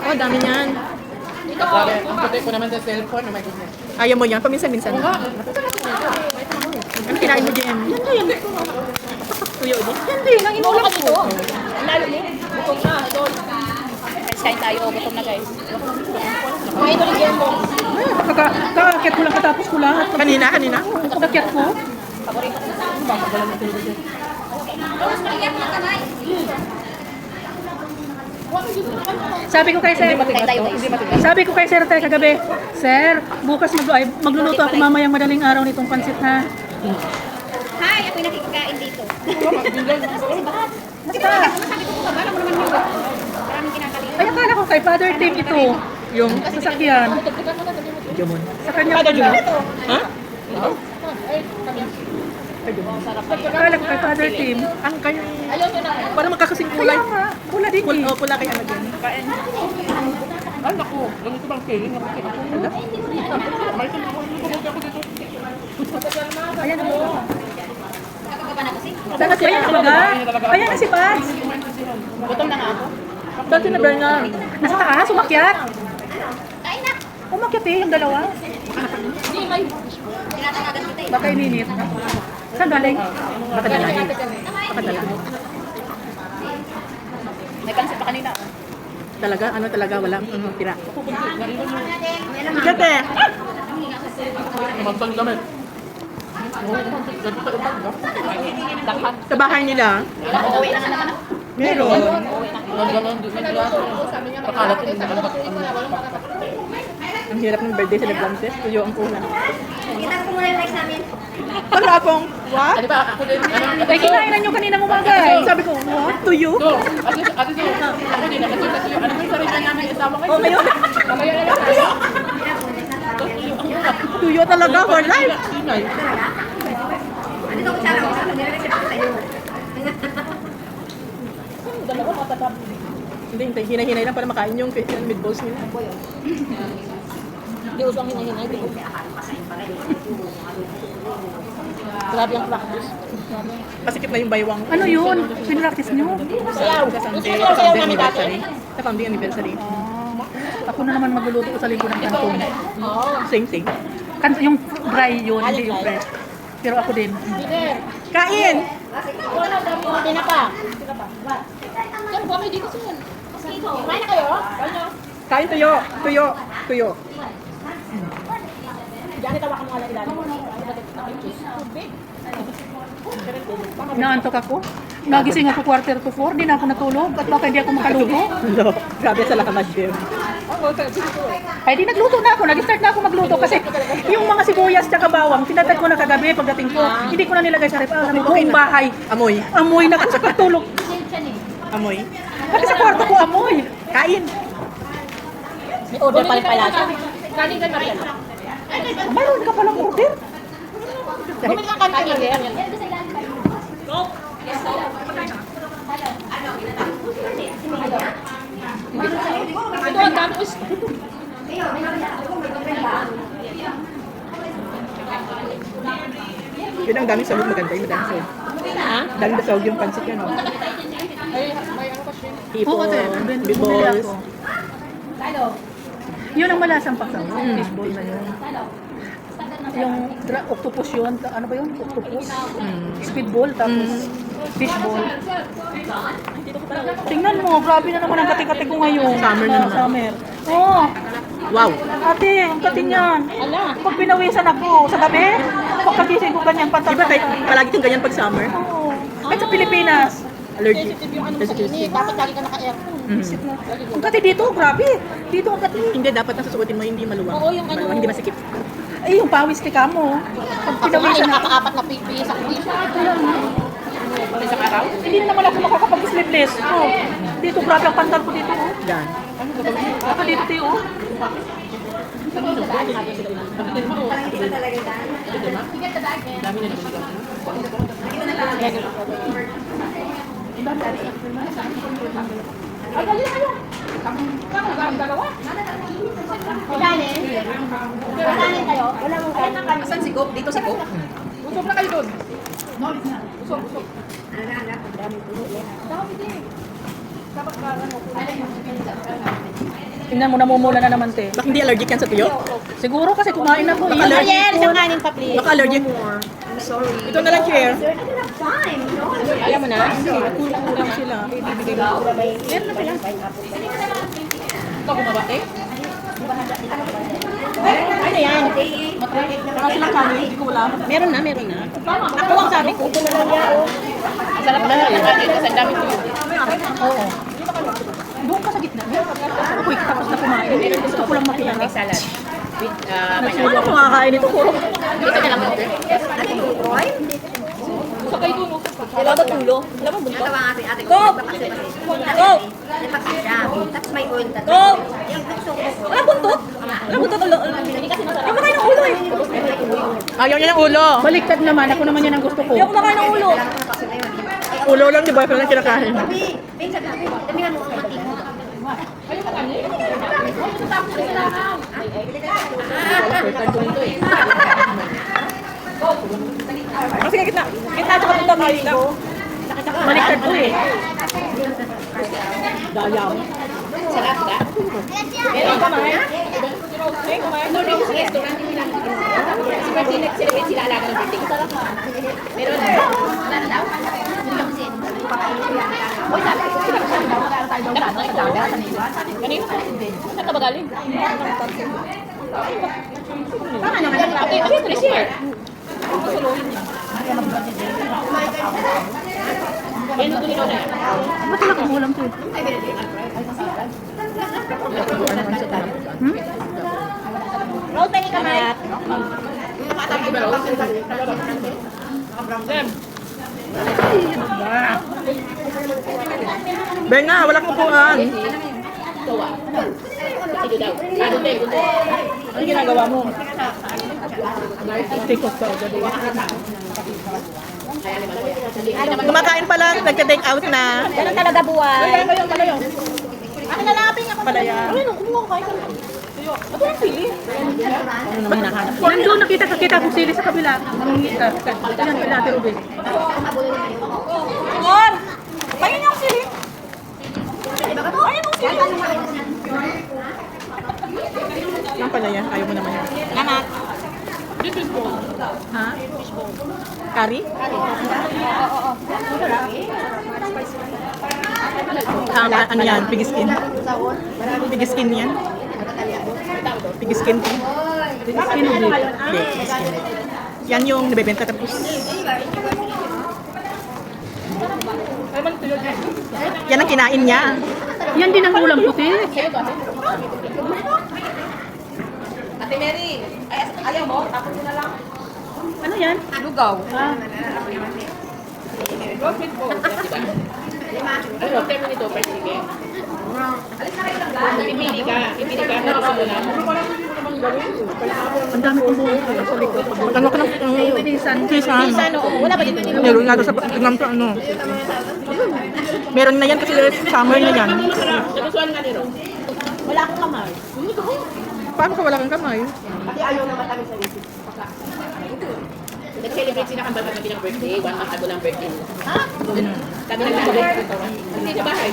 Oh, dami niyan. Grabe, ang puti ko naman sa cellphone. Oh my goodness. Ayaw mo yan? Paminsan-minsan. Oo nga. Ang kinain mo, Jem? Tuyo din? Hindi, nang inulam ka dito. Lalo mo. Gutom na, doon. Kain tayo, gutom na guys. May inuligyan mo. Kakakit ko lang katapos ko lahat. Kanina? Kakakit ko. Paborito ko. Sabi ko kay Sir, sabi ko kay Sir tayo kagabi, Sir, bukas magluluto ako mamayang madaling araw nitong pansit ha. Hi, ako'y nakikikain dito. Basta, Masabi ko pa, alam mo naman yung maraming kinakalit. ay akala ko kay Father Tim ito, yung sasakyan. Jomon. Sa kanya pala. Ha? Akala ko kay Father Tim. Ang kayo. Ayaw ko na. Parang magkakasing kulay. Kaya nga, pula din eh. Pula kay ano din. Ay, naku. Ganito bang feeling? Ano? Ayan o. Kapag pa na kasi. Sana si Ayan baga. Ayan na si Pads. Gutom na nga ako. Saan si na Bernard? Nasa taas, umakyat. Kain na. Umakyat eh, yung dalawa. Hindi, may. Tinatanagan kita eh. Baka ininit. Saan galing? Baka dalahin. Baka dalahin. May pansit pa kanina. Talaga? Ano talaga? Walang tira. Gate! Namantan kami. Dakhan. Sa bahay nila? Uuwi na nga naman ako. Meron. Pakalat din naman. Ang hirap ng birthday sa Leblances. Tuyo ang kulang. Kita ko muna yung likes namin. Wala akong, what? Di ba, ako din, Ay, kinain na nyo kaninang umaga eh. Sabi ko, what? Tuyo? Ate so, ako din, ano yung sarili namin isama kayo? Oh, ngayon? Mamaya na lang tayo. Tuyo talaga for life. Sinay. Andito ko sana ako sa nire-receive ko sa'yo. Hindi, hinay-hinay lang para makain yung meatballs nila. Hindi uso ang hinahinay. Hindi ko. Grabe ang practice. Pasikip na yung baywang. Ano yun? Pinractice nyo? Sayaw. Sa Sunday, Gusto ko sayaw Sunday kami dati. anniversary. Sa founding anniversary. Ako na naman magluluto ko sa linggo ng kantong. Oo. Same. Yung dry yun, hindi yung fresh. Pero ako din. Kain! Tinapa. Yan, buwan kayo dito siya. Kumain na kayo? Kain tuyo! Tuyo! Diyan itawa ka mga ilalim. Tubig. Naantok ako. Nagising ako 3:45, di na ako natulog. At baka hindi ako makaluto. Hello. Grabe sa lakamad, Jim. Ay di nagluto na ako. Nag-start na ako magluto kasi yung mga sibuyas tsaka bawang, tinatag ko na kagabi pagdating ko. Hindi ko na nilagay sa ref. Alam mo, buong bahay. Amoy. Amoy na kasi pagtulog. Amoy. Pati sa kwarto ko amoy. Kain! May order pa rin pala siya. Galing ka na rin. Mayroon ka palang order. Bumili ka kanina rin. Ito ang dami. Yun ang daming sahog maganda. Yung madaming sahog. Ha? Daming sahog yung pansit yan. Oh. Oo, kasi bumili Meatballs. ako. Yun ang malasang pasaw. Fishball na yun. Yung octopus yun. Ano ba yun? Octopus? Speedball, tapos fishball. Tingnan mo, grabe na naman ang kati-kati ko ngayon. Summer na naman. Summer. Oo. Wow! Ate, ang kati niyan. Ala. Pag pinawisan ako sa gabi, pagkagising ko ganyan pantal. Diba tayo, palagi kang ganyan pag summer? Oo. Kahit sa Pilipinas. Allergic. Sensitive yung ano sa init. Dapat lagi ka naka-aircon. Ang kati dito, grabe. Dito ang kati. Hindi, dapat nang susuotin mo, hindi maluwang. Oo, yung ano. Maluwang, hindi masikip. Eh, yung pawis ni Kamo. Pag Ako nga ay pinawisan ako. nakaka-apat na pipi sa kuwi. Isang araw? Hindi na naman ako makakapag-sleepless. Oh. Dito, grabe ang pantal ko dito. Oh. Yan. Ako dito, oh. Kanin? Kanin kayo? Wala mong kanin. Asan si Coke? Dito si Coke? Usok na kayo doon. Dapat ka ano, Tingnan mo, namumula na naman, te. Baka hindi allergic yan sa tuyo? Siguro kasi kumain ako. Baka allergic. Ayan, isang kanin pa, please. Baka allergic. Ito na lang, chair. Alam mo na? Kulang sila. Ibibigay mo. Meron na pala. Ikaw bumabate? Ano yan? Baka silang kanin, hindi ko wala. Meron na. Ako ang sabi ko. Ito na lang yan. Ang sarap na ng kanin kasi ang dami ko. Oo. Doon ka sa gitna. Ako tapos na kumain. Gusto ko lang makita. May salad. With, Ano ako makakain ito? Puro. dito na lang ako. Sakay doon. Wala ba tulo? Wala ba buntot? Go! Go! Tapos may oil na. Go! Wala buntot? Wala buntot ulo. Hindi kasi masarap. Yung makain ng ulo eh. Ayaw niya ng ulo. Baliktad naman. Ako naman yan ang gusto ko. Hindi ako makain ng ulo. Ulo lang, di ba? Pero lang kinakain. Ben, sabi ko, damihan mo ang mantika. Kasi gitna. Gitna at saka punta tayo. Baliktad ko eh. Dayaw. Sarap ka? Meron ka man. Ano rin sa restaurant nila? Si birthday nag-celebrate sila alaga ng birthday. Sarap ka. Meron na. Wala na daw? Uy, sabi ko sila kasi magkakaroon tayo daw sa kanina. Saan ka ba galing? Tama naman. Ate, ito na share. Yan, ito nila na yan. Ba't wala kang ulam to eh? Roll penny ka, Mike. Berna, wala kang upuan. Tawa. Sige daw. Ano tayo? Ano ginagawa mo? Take off ka agad eh. Kumakain pa lang, nagka-take out na. Ganun talaga buhay. Ako na lang, ako palaya. Ano naman hinahanap? Nandun, nakita ko sili sa kabila. Mangingita. Yan pala, Ate Ruben. Kon! Pahingin niyo ako sili. Pahingin mo sili. Ang palaya, ayaw mo naman yan. Salamat. Ha? Curry? Ano yan? Pig skin? Pig skin yan? Pig skin to? Skin ulit. Hindi, pig skin. Yan yung nabebenta tapos. Yan ang kinain niya. Yan din ang ulam puti. Ate Mary, ayaw mo? Tapos mo na lang. Ano yan? Lugaw. Ah, Roasted pork. Ano, termo nito, first sige. Pipili ka. Pipili ka. Ano gusto mo na? ang dami kong buhay sa likod. Ano ka ng Pinisan. kisan? Wala ba dito? Meron nga doon sa tingnan ko ano. Meron na yan kasi summer na yan. Nagustuhan nga nito. Wala akong kamay. Paano ka wala kang kamay? Nag-celebrate sila kang baga ng birthday. 1 month ago ng birthday nila. Ha? Kami nag-celebrate. Hindi sa bahay.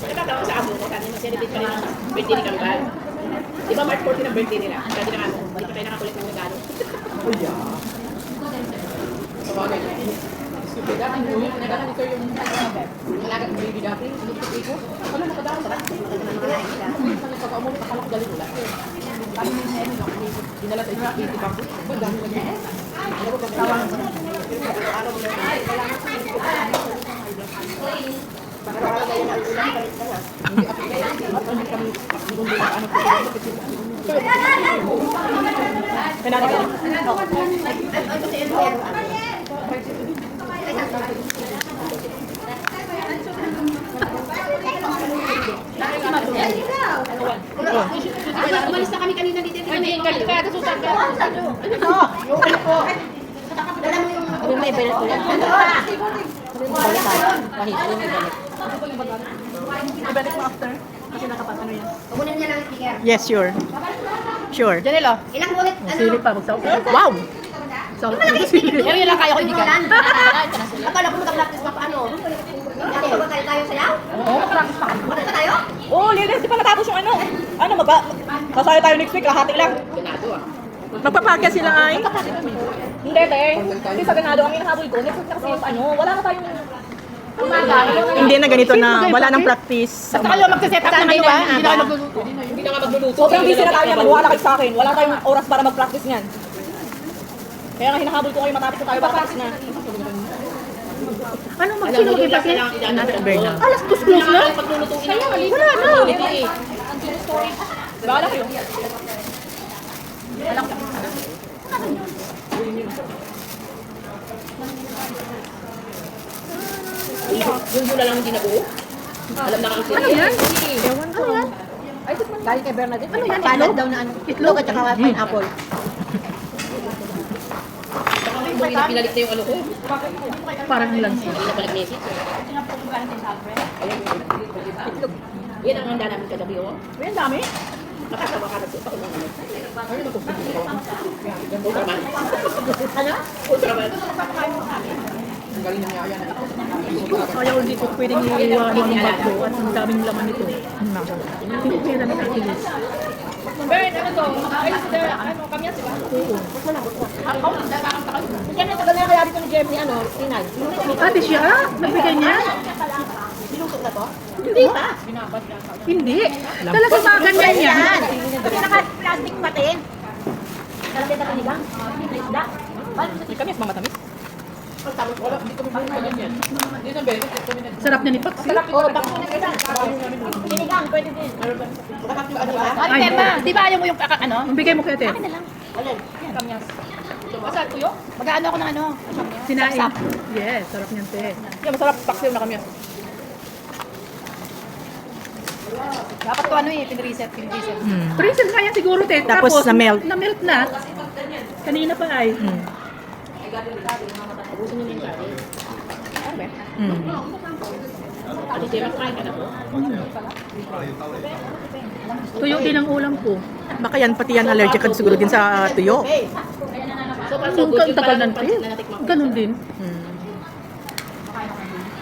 Nakakatawa sa amo ko. Kami nag-celebrate pa rin ang birthday ni Kambal. Di ba March 14 ang birthday nila? Sabi ng amo, hindi pa kayo nakakulit ng regalo. Sabagay. Dati mo yung pinagalan ni Sir yung alagang baby dati. Hindi ko. Ano nakadaan ba? Pagka-umo, nakalak galing ulan. Dinala sa isang 80 bangko. Ba, dami lagi. Alam mo, pagkawang. Umalis na kami kanina dito. Hindi, galit ka. Kasusan ka. Yung may belet ko yan. Ibalik mo after. Kasi nakapasano yan. Kukunin niya ng sticker. Yes, sure. Sure. Janelo. Ilang ulit? Sili pa, magsaw. Wow! Saw. Pero yun lang kaya ko ibigay. Akala ko mag-practice pa paano. Masaya tayo next week, hati lang. Ganado ah. Magpapakya sila ay. Hindi, te. Hindi sa ganado ang hinahabol ko. Next week na kasi yung ano, wala na tayong Hindi na ganito na. Wala nang practice. Saka kayo magsiset up naman ba? Hindi na kayo magluluto. Hindi na nga magluluto. sobrang busy na tayo niyan. Magwala kayo sa akin. Wala tayong oras para mag-practice niyan. Kaya nga hinahabol ko kayo, matapos na tayo para practice na. Ano, sino mag-ipakit? Berna. Alas 2 close na? Paglulutuin na. Wala na. Bahala kayo. Yung muna lang hindi nabuo. Alam na kang Ano yan? Ano yan? Ay, galing kay Bernadette. Ano yan? Panad Itlog? daw na ano. Itlog at saka pineapple. Buhay na pinalit na yung ano ko. Parang ilan Hindi na palag message. Yan ang handa namin kagabi oh. Uy, ang dami. Nakatawa ka nagsuot ako ng ano. Ano ba ito? Ultraman. Ano? Ultraman. Ang galing ng yaya na ito. Kaya hindi ko pwedeng iiwanan ng bago at ang daming laman nito. Hindi pera na katilis. Bern, ano to? Ay, ano, kamyan sila? Oo. Yan ang tagal na kaya dito ni Jeremy, ano, Sinay. Ate siya? Nagbigay niya? Hindi pa. Hindi. Talagang mga ganyan yan. Naka-plastic patin. May kamis, mga matamis. Wala, hindi kami buhay pa ganyan. Hindi na beses, kami nag- Sarap niya ni Paxi. Oo, bakit na kita? Sinigang, pwede din. Lahat yung ano ba? Ay, Tema, di ba ayaw mo yung, ano? Ang bigay mo kay ate? Kamyas. Masarap ko yun? Mag-ano ako ng ano? Sinain. Yes, sarap niyan te. Yan, masarap. Paksiw na kamyas. Dapat ko ano eh, pinreset. Present nga yan siguro te. Tapos na-melt. Na-melt na. Kanina pa ay. Ate Gemma, kain ka na po. Tuyo din ang ulam ko. Baka yan, pati yan allergic ka siguro din sa tuyo. So far, so good. Ang Yung tagal parang ng pansit na natikman ko. Ganun din.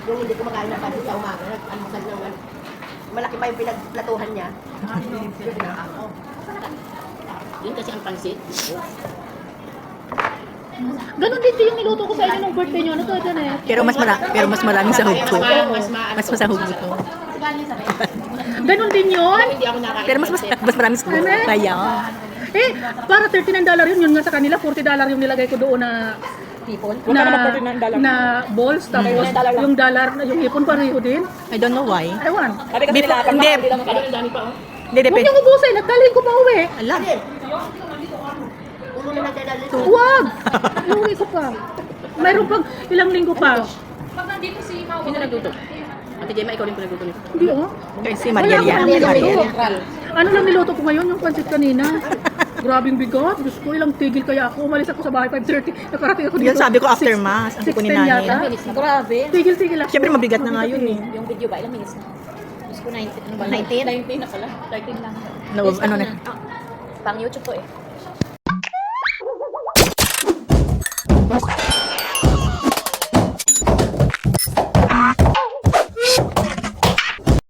Yung hindi kumakain ng pancit sa umaga, nag-almusal naman. Malaki pa yung pinagplatuhan niya. Yun kasi ang pansit. Ganun din yung niluto ko sa inyo nung birthday nyo. Ano to ito na eh? Pero mas maraming sahog ko. Mas maano Mas to. masahog ko. Ganun din yun? Hindi ako nakain. Pero mas maraming sahog. Kaya. Eh, para $39 yun. Yun nga sa kanila, $40 yung nilagay ko doon na People. Huwag ka naman pwede ng dollar. na balls. Tapos yung dollar, yung ipon pareho din. I don't know why. Ewan. Sabi kasi nila, pag Hindi. makakabili lang Ano yung dami pa oh. Hindi, Huwag depende. niyong ubusin. Nagdalhin ko pa uwi. Alam. Ulo na nagdadali. Huwag! Iuwi ko pa. Mayroon pang ilang linggo pa. Sino nagluto? Ate Gemma, ikaw rin po nagluto nito. Hindi oh. Kay si Mariel yan. Wala akong Mariel. niluto. Ano lang niluto ko ngayon? Yung pancit kanina. Grabing bigat. Diyos ko, ilang tigil kaya ako. Umalis ako sa bahay 5:30. Nakarating ako dito. Yan sabi ko after mass. Ang kukunin 6:10 yata. namin. Grabe. Tigil-tigil ako. Siyempre mabigat na nga yun eh. Yung video ba, ilang minutes na? Gusto ko 19, ano ba? 19? 19 na pala. 19 lang. No, ano na. Pang YouTube to eh.